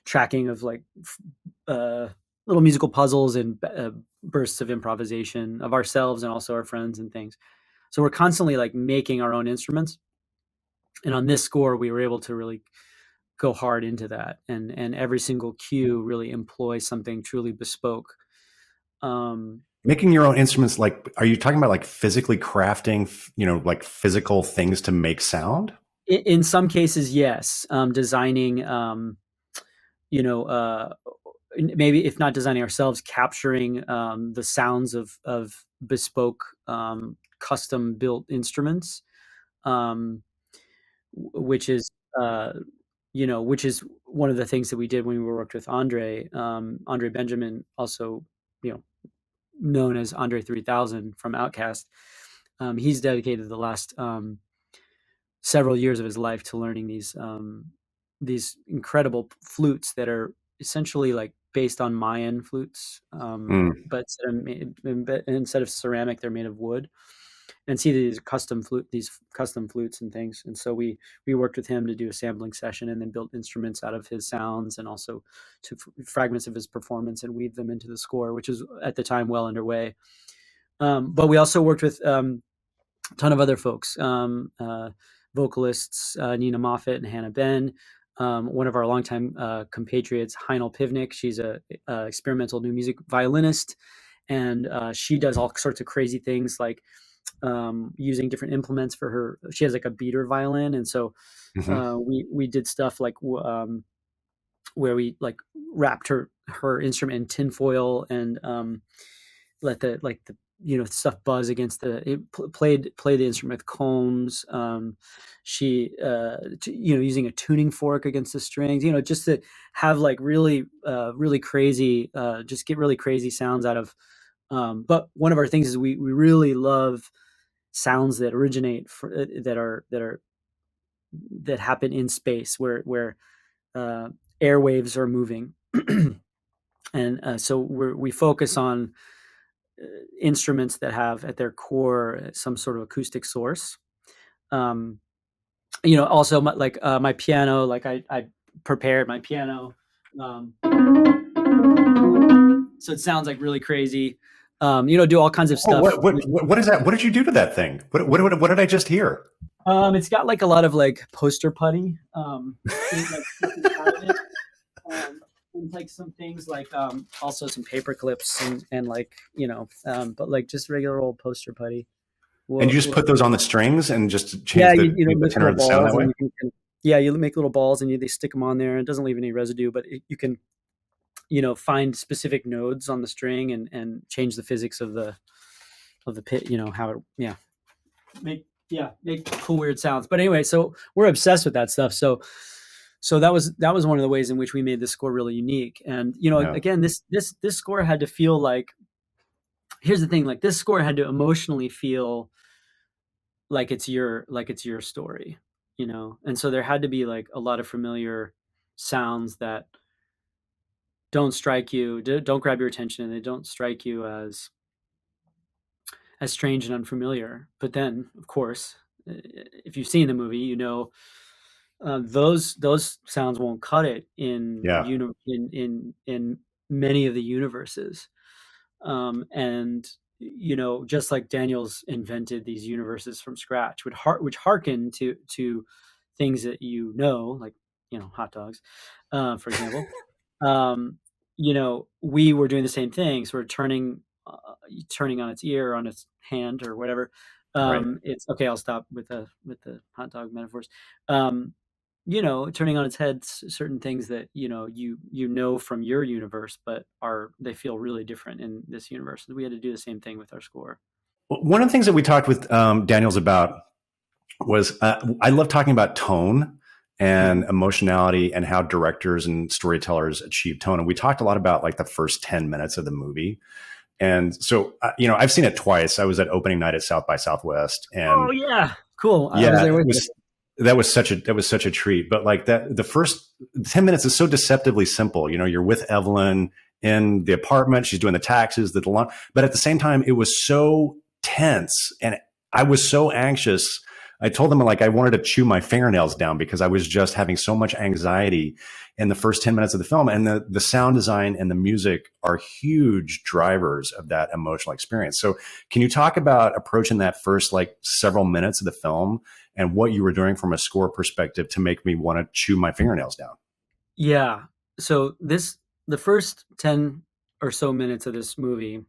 tracking of like little musical puzzles and bursts of improvisation of ourselves and also our friends and things. So we're constantly like making our own instruments. And on this score, we were able to really go hard into that, and every single cue really employs something truly bespoke. Making your own instruments, like, are you talking about like physically crafting, like physical things to make sound? In some cases, yes. Designing, maybe if not designing ourselves, capturing the sounds of bespoke, custom built instruments, which is which is one of the things that we did when we worked with Andre Benjamin, also known as Andre 3000 from Outkast. He's dedicated the last several years of his life to learning these incredible flutes that are essentially like based on Mayan flutes, but instead of ceramic, they're made of wood. And see these custom flutes and things. And so we worked with him to do a sampling session, and then built instruments out of his sounds, and also took fragments of his performance and weaved them into the score, which is at the time well underway. But we also worked with a ton of other folks, vocalists, Nina Moffat and Hannah Ben. One of our longtime compatriots, Heinel Pivnik. She's a experimental new music violinist, and she does all sorts of crazy things, like using different implements for her. She has like a beater violin, and so we did stuff like where we like wrapped her instrument in tinfoil and let the stuff buzz against played the instrument with combs. She using a tuning fork against the strings, just to have like really crazy, just get really crazy sounds out of. But one of our things is we really love sounds that originate that happen in space, where airwaves are moving, and so we focus on instruments that have at their core some sort of acoustic source. Also my piano, like I prepared my piano, so it sounds like really crazy. Do all kinds of stuff. What is that? What did you do to that thing? What did I just hear? It's got like a lot of like poster putty, and like some things like also some paper clips and like but like just regular old poster putty. And you just put those on the strings and just change the tenor of the sound that way? You make little balls and they stick them on there, and it doesn't leave any residue, but you can find specific nodes on the string and change the physics of the pit, how it make cool weird sounds. But anyway, so we're obsessed with that stuff. So that was one of the ways in which we made the score really unique. And again, this score had to feel like, here's the thing, like this score had to emotionally feel like it's your story, and so there had to be like a lot of familiar sounds that don't strike you, don't grab your attention, and they don't strike you as strange and unfamiliar. But then, of course, if you've seen the movie, those sounds won't cut it in in many of the universes, and just like Daniel's invented these universes from scratch, which harken to things that like hot dogs, for example. We were doing the same thing, sort of turning on its ear, on its hand, or whatever. Right. It's okay. I'll stop with the hot dog metaphors. Turning on its head certain things that from your universe, but they feel really different in this universe. We had to do the same thing with our score. One of the things that we talked with Daniels about was I love talking about tone and emotionality and how directors and storytellers achieve tone. And we talked a lot about like the first 10 minutes of the movie. And so, I've seen it twice. I was at opening night at South by Southwest. And oh yeah, cool. Yeah, I was there with you. That was such a treat. But like the first 10 minutes is so deceptively simple. You're with Evelyn in the apartment. She's doing the taxes, but at the same time, it was so tense and I was so anxious. I told them like I wanted to chew my fingernails down because I was just having so much anxiety in the first 10 minutes of the film. And the sound design and the music are huge drivers of that emotional experience. So can you talk about approaching that first like several minutes of the film and what you were doing from a score perspective to make me want to chew my fingernails down. Yeah. So the first 10 or so minutes of this movie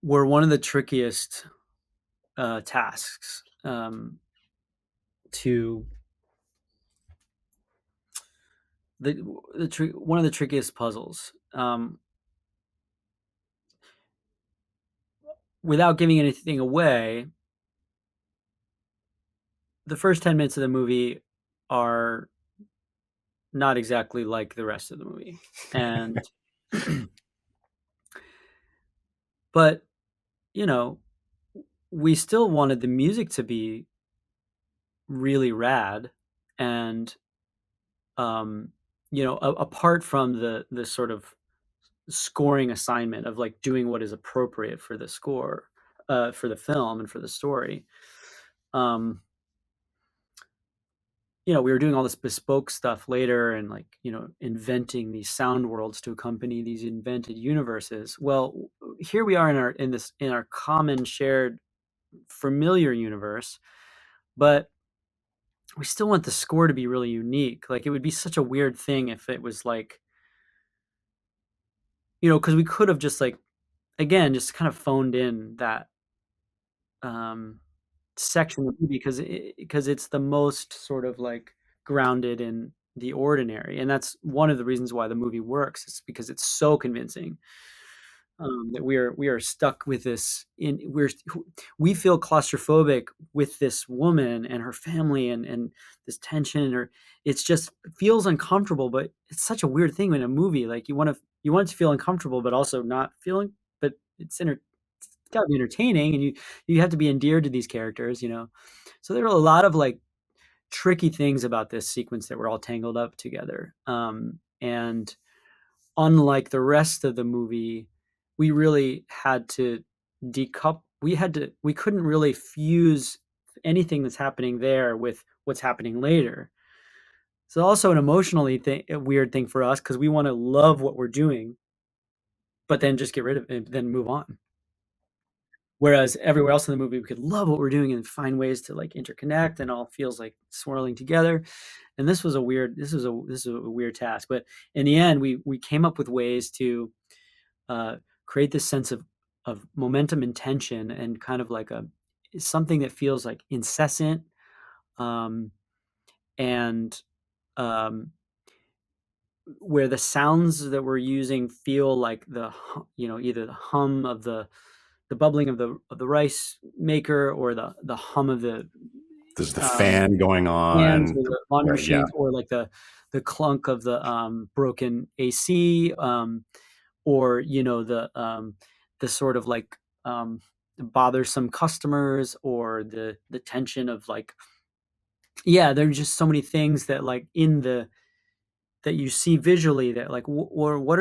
were one of the trickiest tasks to one of the trickiest puzzles. Without giving anything away, the first 10 minutes of the movie are not exactly like the rest of the movie. And but we still wanted the music to be really rad, and apart from the sort of scoring assignment of like doing what is appropriate for the score, for the film and for the story, we were doing all this bespoke stuff later, and like inventing these sound worlds to accompany these invented universes. Well, here we are in our common shared familiar universe, but we still want the score to be really unique. Like, it would be such a weird thing if it was like, because we could have just like, again, just kind of phoned in that section of the movie because it's the most sort of like grounded in the ordinary, and that's one of the reasons why the movie works. It's because it's so convincing that we are stuck with this. We feel claustrophobic with this woman and her family, and this tension, or it feels uncomfortable. But it's such a weird thing in a movie. Like, you want it to feel uncomfortable, but also not feeling. But it's got to be entertaining, and you have to be endeared to these characters. So there are a lot of like tricky things about this sequence that were all tangled up together. And unlike the rest of the movie, we really had to decouple. We couldn't really fuse anything that's happening there with what's happening later. So also an emotionally a weird thing for us, because we want to love what we're doing, but then just get rid of it, then move on. Whereas everywhere else in the movie, we could love what we're doing and find ways to like interconnect, and all feels like swirling together. And this was a weird task. But in the end, we came up with ways to create this sense of momentum and tension, and kind of like something that feels like incessant, and where the sounds that we're using feel like either the hum of the bubbling of the rice maker, or the hum of there's the fan going on, fans, or the laundry machines, or like the clunk of the broken AC, or the sort of like bothersome customers, or the tension of like, there's just so many things that like that you see visually, that like, or what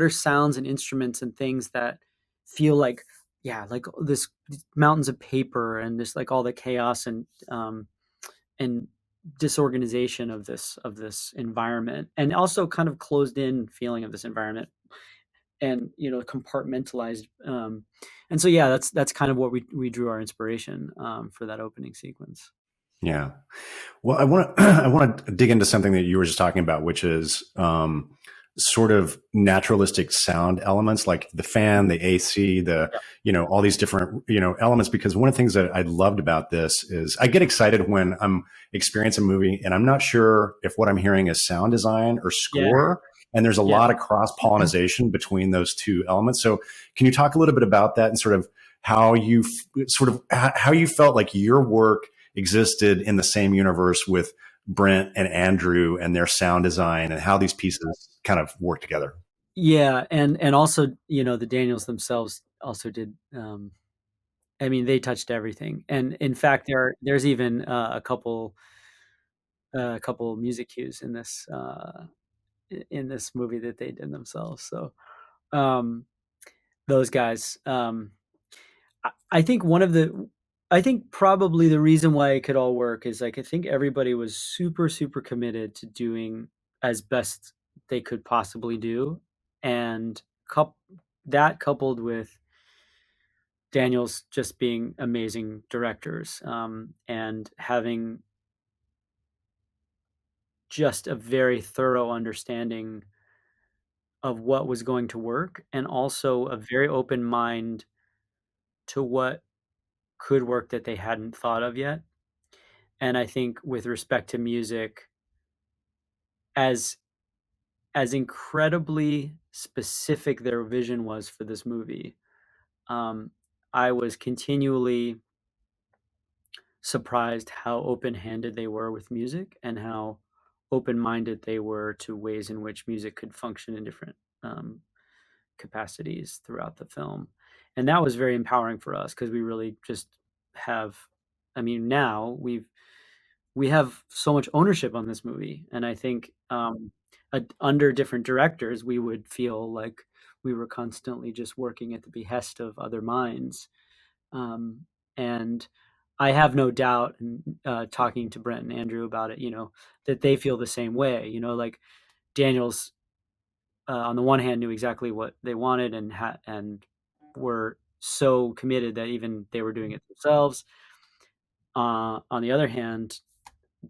are sounds and instruments and things that feel like, like these mountains of paper, and just like all the chaos and disorganization of this environment, and also kind of closed in feeling of this environment, and compartmentalized. And so that's kind of what we drew our inspiration for that opening sequence. Yeah. Well, I want to dig into something that you were just talking about, which is sort of naturalistic sound elements, like the fan, the AC, all these different, elements. Because one of the things that I loved about this is I get excited when I'm experiencing a movie and I'm not sure if what I'm hearing is sound design or score. Yeah. And there's a lot of cross-pollination between those two elements. So can you talk a little bit about that, and sort of how you felt like your work existed in the same universe with Brent and Andrew and their sound design, and how these pieces kind of work together? Yeah. And also, the Daniels themselves also did, they touched everything. And in fact, there's even a couple music cues in this movie that they did themselves. So those guys, I think probably the reason why it could all work is like, I think everybody was super, super committed to doing as best they could possibly do. And that coupled with Daniels just being amazing directors, and having just a very thorough understanding of what was going to work, and also a very open mind to what could work that they hadn't thought of yet. And I think with respect to music, as incredibly specific their vision was for this movie, I was continually surprised how open-handed they were with music, and how open-minded they were to ways in which music could function in different capacities throughout the film. And that was very empowering for us, because we really just have, I mean, now we have so much ownership on this movie. And I think under different directors, we would feel like we were constantly just working at the behest of other minds. And I have no doubt, talking to Brent and Andrew about it, that they feel the same way. Like Daniels, on the one hand, knew exactly what they wanted, and were so committed that even they were doing it themselves. On the other hand,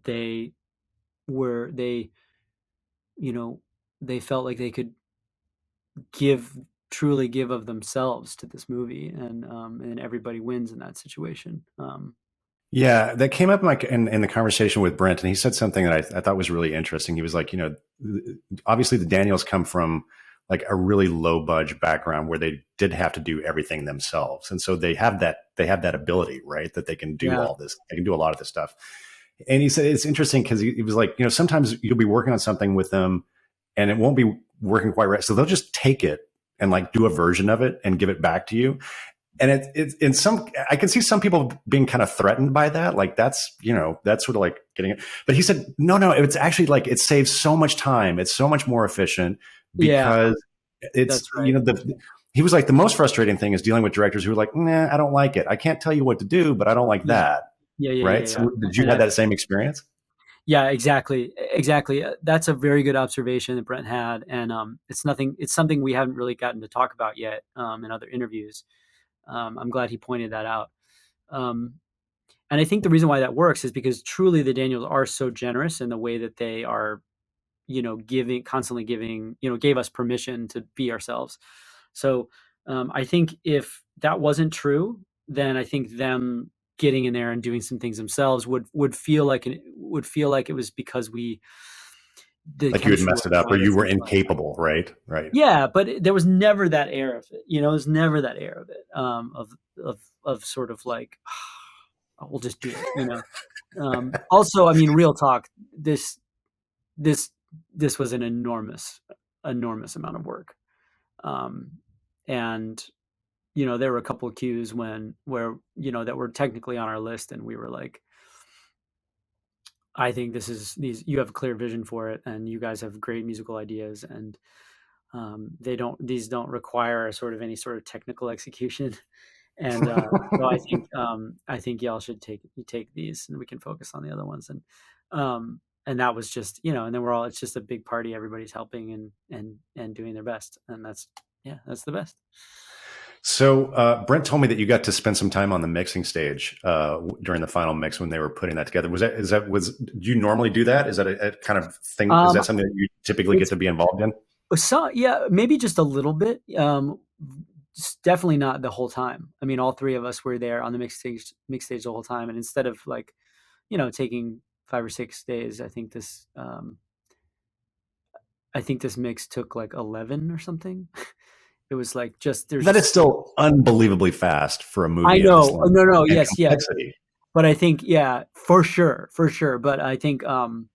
they they felt like they could truly give of themselves to this movie, and everybody wins in that situation. Yeah, that came up in the conversation with Brent, and he said something that I thought was really interesting. He was like, obviously the Daniels come from like a really low budget background where they did have to do everything themselves, and so they have that ability, right? That they can do all this, they can do a lot of this stuff. And he said it's interesting because he was like, sometimes you'll be working on something with them, and it won't be working quite right, so they'll just take it and like do a version of it and give it back to you. And I can see some people being kind of threatened by that. Like that's sort of like getting it. But he said, no, it's actually like, it saves so much time. It's so much more efficient because it's, right. He was like, the most frustrating thing is dealing with directors who are like, nah, I don't like it. I can't tell you what to do, but I don't like that. Yeah. Right. Yeah. So did you have that same experience? Yeah, exactly. That's a very good observation that Brent had. And it's something we haven't really gotten to talk about yet in other interviews. I'm glad he pointed that out. And I think the reason why that works is because truly the Daniels are so generous in the way that they are, constantly giving, gave us permission to be ourselves. So I think if that wasn't true, then I think them getting in there and doing some things themselves would feel like it was because like you had messed it up or you were incapable, right? Yeah, but there was never that air of it. There's never that air of it, of sort of like, oh, we'll just do it. Also, I mean, real talk. This was an enormous amount of work, and there were a couple of cues where that were technically on our list, and we were like, I think you have a clear vision for it, and you guys have great musical ideas, and these don't require any sort of technical execution. And so I think y'all should take these, and we can focus on the other ones. And that was just, and then it's just a big party. Everybody's helping and doing their best. And that's the best. So Brent told me that you got to spend some time on the mixing stage during the final mix when they were putting that together. Do you normally do that? Is that a kind of thing? Is that something that you typically get to be involved in? So yeah, maybe just a little bit. Definitely not the whole time. I mean, all three of us were there on the mix stage the whole time. And instead of like, taking 5 or 6 days, I think this mix took like 11 or something. It was like that is still unbelievably fast for a movie. I know. No. Yes. Complexity. But I think, for sure. But I think, again,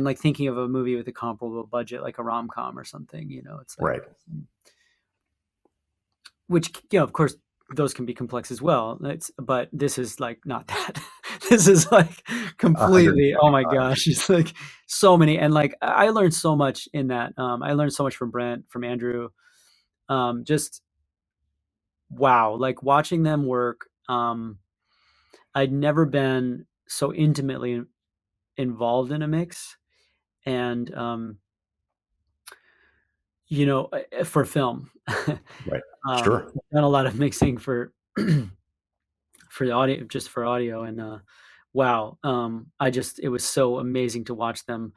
like thinking of a movie with a comparable budget, like a rom-com or something, it's like, right. Which, of course, those can be complex as well. But this is like not that. This is like completely, oh my gosh, it's like so many. And like, I learned so much in that. I learned so much from Brent, from Andrew. Just, wow. Like watching them work. I'd never been so intimately involved in a mix. And, for film. Right. Sure. I've done a lot of mixing for for the audio, just for audio, and wow, it was so amazing to watch them.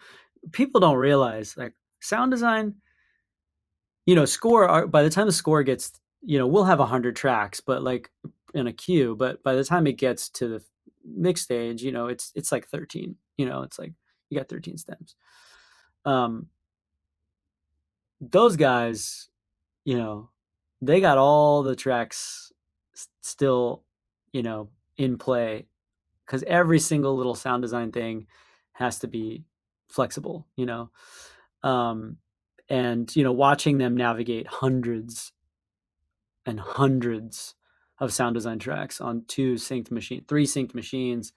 People don't realize, like, sound design, score. By the time the score gets, we'll have 100 tracks, but like in a queue. But by the time it gets to the mix stage, it's like 13. It's like you got 13 stems. Those guys, they got all the tracks still, in play, because every single little sound design thing has to be flexible, and watching them navigate hundreds and hundreds of sound design tracks on 3 synced machines,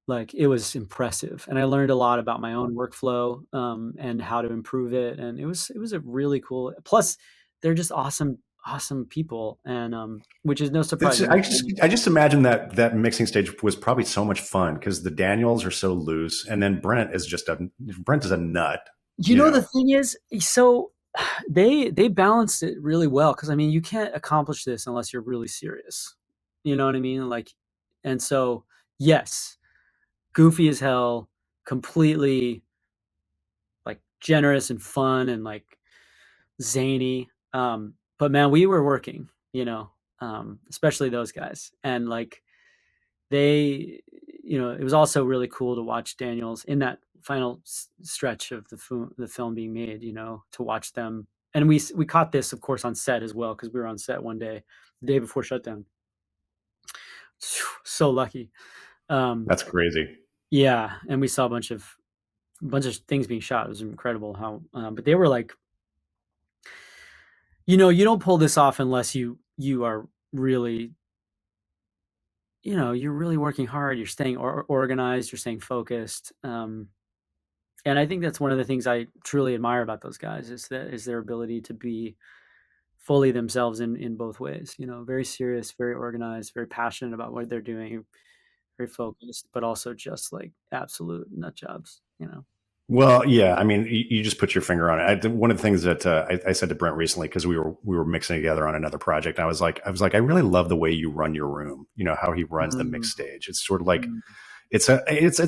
like, it was impressive. And I learned a lot about my own workflow, and how to improve it. And it was a really cool, plus they're just awesome people. And which is no surprise. I just imagine that mixing stage was probably so much fun because the Daniels are so loose, and then Brent is a nut. The thing is, so they balanced it really well, because I mean, you can't accomplish this unless you're really serious. You know what I mean? Like, and so yes, goofy as hell, completely like generous and fun and like zany. But man, we were working, especially those guys. And like it was also really cool to watch Daniels in that final stretch of the film being made, to watch them. And we caught this, of course, on set as well, because we were on set one day, the day before shutdown. So lucky. That's crazy. Yeah, and we saw a bunch of things being shot. It was incredible how, but they were like, you don't pull this off unless you are really, you're really working hard. You're staying organized. You're staying focused. And I think that's one of the things I truly admire about those guys is their ability to be fully themselves in both ways. Very serious, very organized, very passionate about what they're doing. Very focused, but also just like absolute nut jobs, Well, yeah, I mean, you just put your finger on it. One of the things that I said to Brent recently, because we were mixing together on another project, I was like, I really love the way you run your room. How he runs the mix stage. It's sort of like it's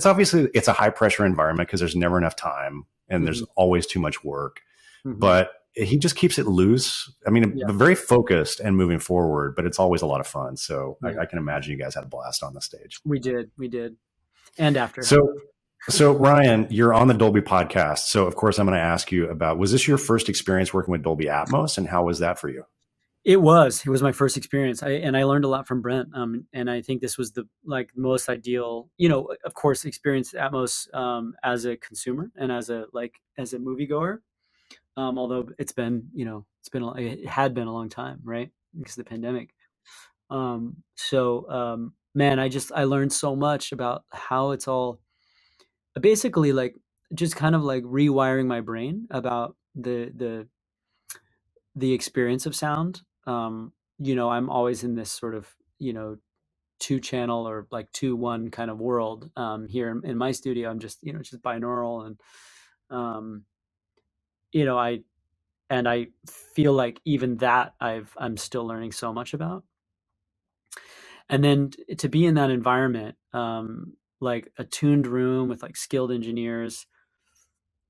obviously it's a high pressure environment because there's never enough time and there's always too much work, but he just keeps it loose. I mean, very focused and moving forward, but it's always a lot of fun. So I can imagine you guys had a blast on the stage. We did. And after. So Ryan, you're on the Dolby podcast. So of course I'm going to ask you about, was this your first experience working with Dolby Atmos, and how was that for you? It was my first experience. I learned a lot from Brent. And I think this was the most ideal, of course, experience Atmos, as a consumer and as a moviegoer. Although it had been a long time, right? Because of the pandemic. Man, I learned so much about how it's all basically like just kind of like rewiring my brain about the experience of sound. I'm always in this sort of, 2-channel or like 2-1 kind of world. Here in my studio, I'm just, just binaural, and, I feel like even that I'm still learning so much about. And then to be in that environment, like a tuned room with like skilled engineers,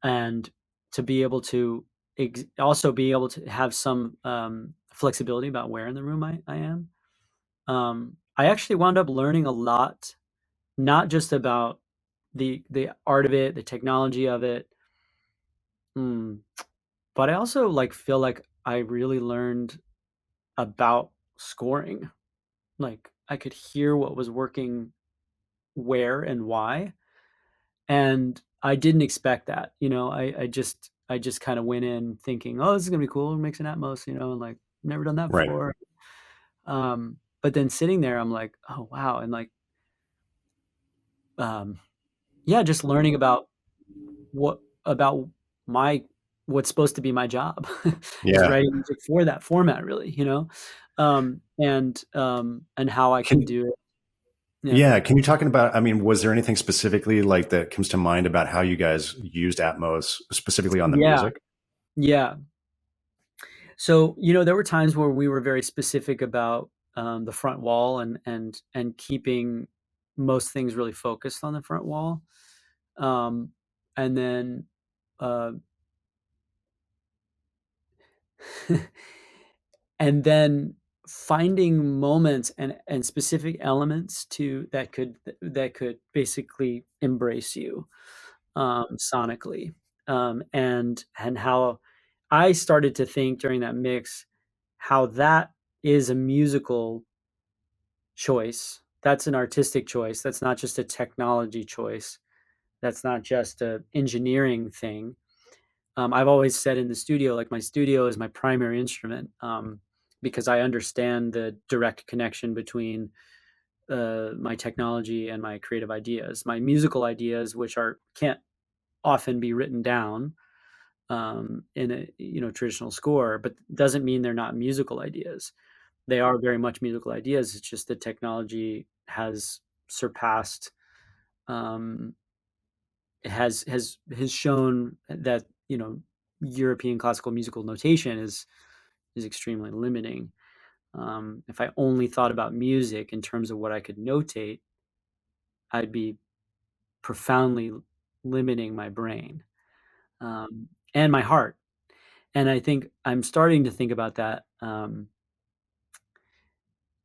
and to be able to also be able to have some flexibility about where in the room I am. I actually wound up learning a lot, not just about the art of it, the technology of it, but I also feel like I really learned about scoring. Like I could hear what was working where and why, and I didn't expect that. I just kind of went in thinking, oh, this is gonna be cool, mixing Atmos, and like never done that before. But then sitting there, I'm like, oh wow, and like just learning about what's supposed to be my job. Is writing music for that format, really, and how I can do it. Yeah. Can you talk about, I mean, was there anything specifically like that comes to mind about how you guys used Atmos specifically on the music? Yeah. So, there were times where we were very specific about the front wall and keeping most things really focused on the front wall. Um, and then, uh, and then finding moments and specific elements that could basically embrace you sonically, and how I started to think during that mix how that is a musical choice. That's an artistic choice. That's not just a technology choice. That's not just a engineering thing. I've always said in the studio, like my studio is my primary instrument, because I understand the direct connection between my technology and my creative ideas, my musical ideas, which can't often be written down in a traditional score, but doesn't mean they're not musical ideas. They are very much musical ideas. It's just that technology has surpassed, um, has shown that European classical musical notation is extremely limiting. If I only thought about music in terms of what I could notate, I'd be profoundly limiting my brain, and my heart. And I think I'm starting to think about that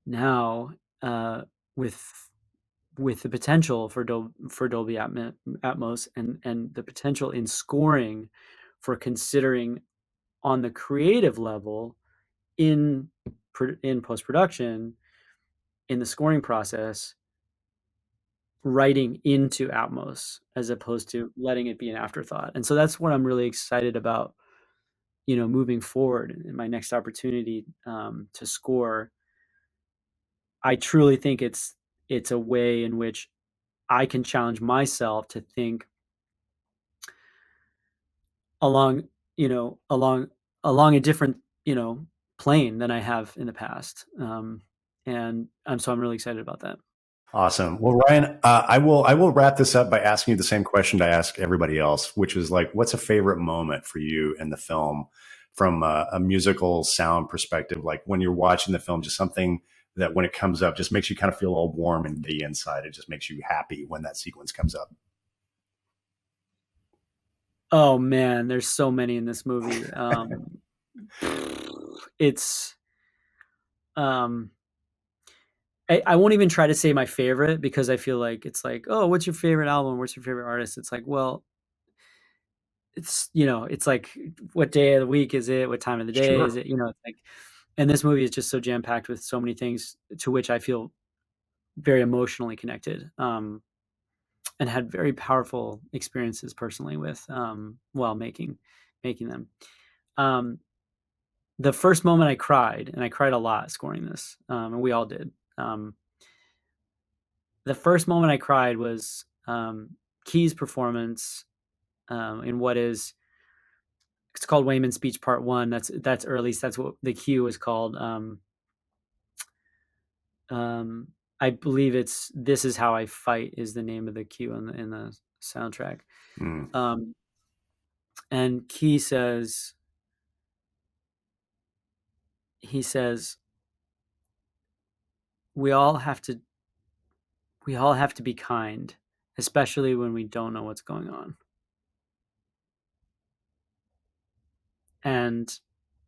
now, with the potential for Dolby Atmos, and the potential in scoring for considering on the creative level in post production, in the scoring process, writing into Atmos as opposed to letting it be an afterthought. And so that's what I'm really excited about, moving forward in my next opportunity to score. I truly think it's a way in which I can challenge myself to think along, along a different, plane than I have in the past. So I'm really excited about that. Awesome. Well, Ryan, I will wrap this up by asking you the same question I ask everybody else, which is like, what's a favorite moment for you in the film from a musical sound perspective? Like when you're watching the film, just something that when it comes up just makes you kind of feel all warm and giddy inside. It just makes you happy when that sequence comes up. Oh man, there's so many in this movie. It's um I won't even try to say my favorite, because I feel like it's like, oh, what's your favorite album? What's your favorite artist? It's like, well, it's like, what day of the week is it? What time of the day is Sure. it? It's like, and this movie is just so jam packed with so many things to which I feel very emotionally connected, and had very powerful experiences personally with, while making them. Um, the first moment I cried, and I cried a lot scoring this, and we all did. The first moment I cried was Key's performance in what is it's called Wayman's Speech Part One. That's or at least that's what the cue is called. I believe it's "This Is How I Fight" is the name of the cue in the soundtrack. Mm. And Key says, we all have to be kind, especially when we don't know what's going on. And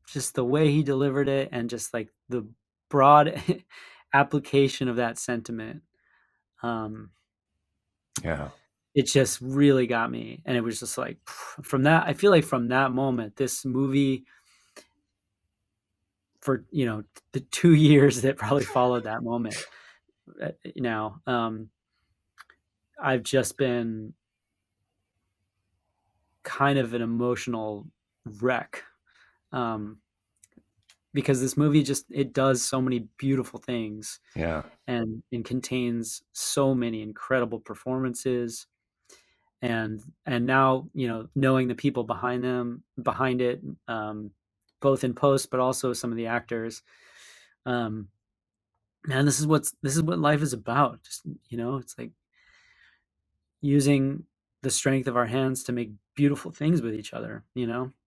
just the way he delivered it, and just like the broad application of that sentiment, Yeah. it just really got me. And it was just like, from that, I feel like from that moment, this movie, for the 2 years that probably followed that moment, now, I've just been kind of an emotional wreck, because this movie it does so many beautiful things, Yeah. and contains so many incredible performances, and now knowing the people behind it, both in post, but also some of the actors. Man, this is what life is about. Just it's like using the strength of our hands to make beautiful things with each other,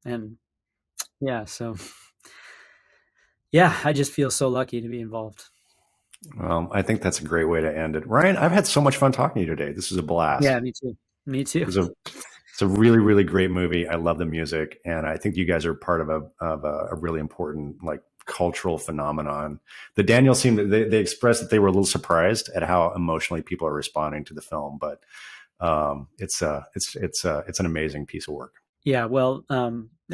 and Yeah. So, yeah, I just feel so lucky to be involved. Well, I think that's a great way to end it. Ryan, I've had so much fun talking to you today. This is a blast. Yeah, me too. Me too. It's a really, really great movie. I love the music, and I think you guys are part of a really important like cultural phenomenon. The Daniel they expressed that they were a little surprised at how emotionally people are responding to the film, but it's an amazing piece of work. Yeah, well,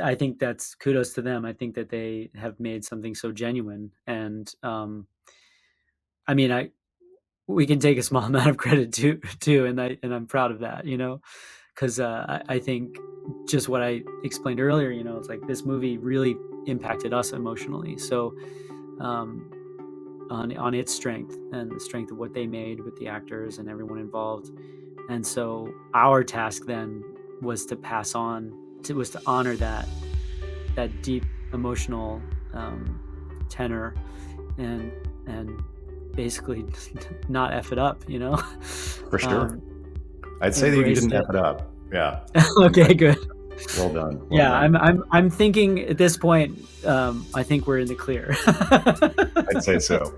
I think that's kudos to them. I think that they have made something so genuine, and I mean, we can take a small amount of credit too, and I'm proud of that, because I think just what I explained earlier, it's like this movie really impacted us emotionally. So on its strength and the strength of what they made with the actors and everyone involved, and so our task then was to honor that deep emotional tenor and basically not F it up, For sure. I'd say that you didn't F it up. Yeah. Okay, good. Well done. I'm thinking at this point, I think we're in the clear. I'd say so.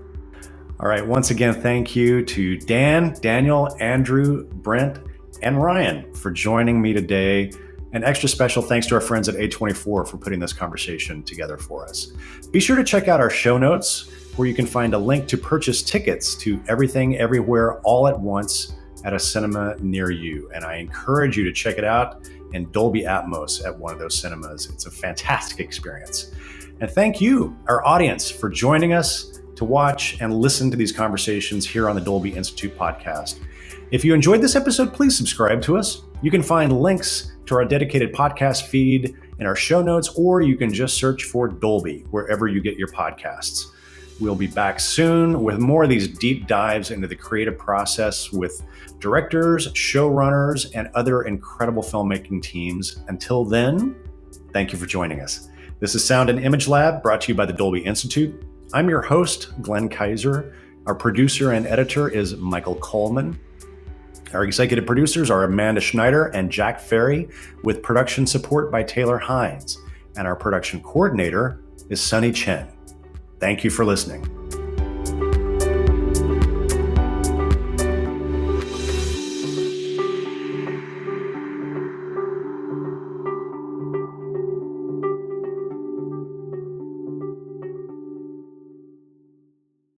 All right. Once again, thank you to Dan, Daniel, Andrew, Brent, and Ryan for joining me today. An extra special thanks to our friends at A24 for putting this conversation together for us. Be sure to check out our show notes, where you can find a link to purchase tickets to Everything Everywhere All at Once at a cinema near you. And I encourage you to check it out in Dolby Atmos at one of those cinemas. It's a fantastic experience. And thank you, our audience, for joining us to watch and listen to these conversations here on the Dolby Institute podcast. If you enjoyed this episode, please subscribe to us. You can find links to our dedicated podcast feed in our show notes, or you can just search for Dolby wherever you get your podcasts. We'll be back soon with more of these deep dives into the creative process with directors, showrunners, and other incredible filmmaking teams. Until then, thank you for joining us. This is Sound and Image Lab, brought to you by the Dolby Institute. I'm your host, Glenn Kaiser. Our producer and editor is Michael Coleman. Our executive producers are Amanda Schneider and Jack Ferry, with production support by Taylor Hines. And our production coordinator is Sunny Chen. Thank you for listening.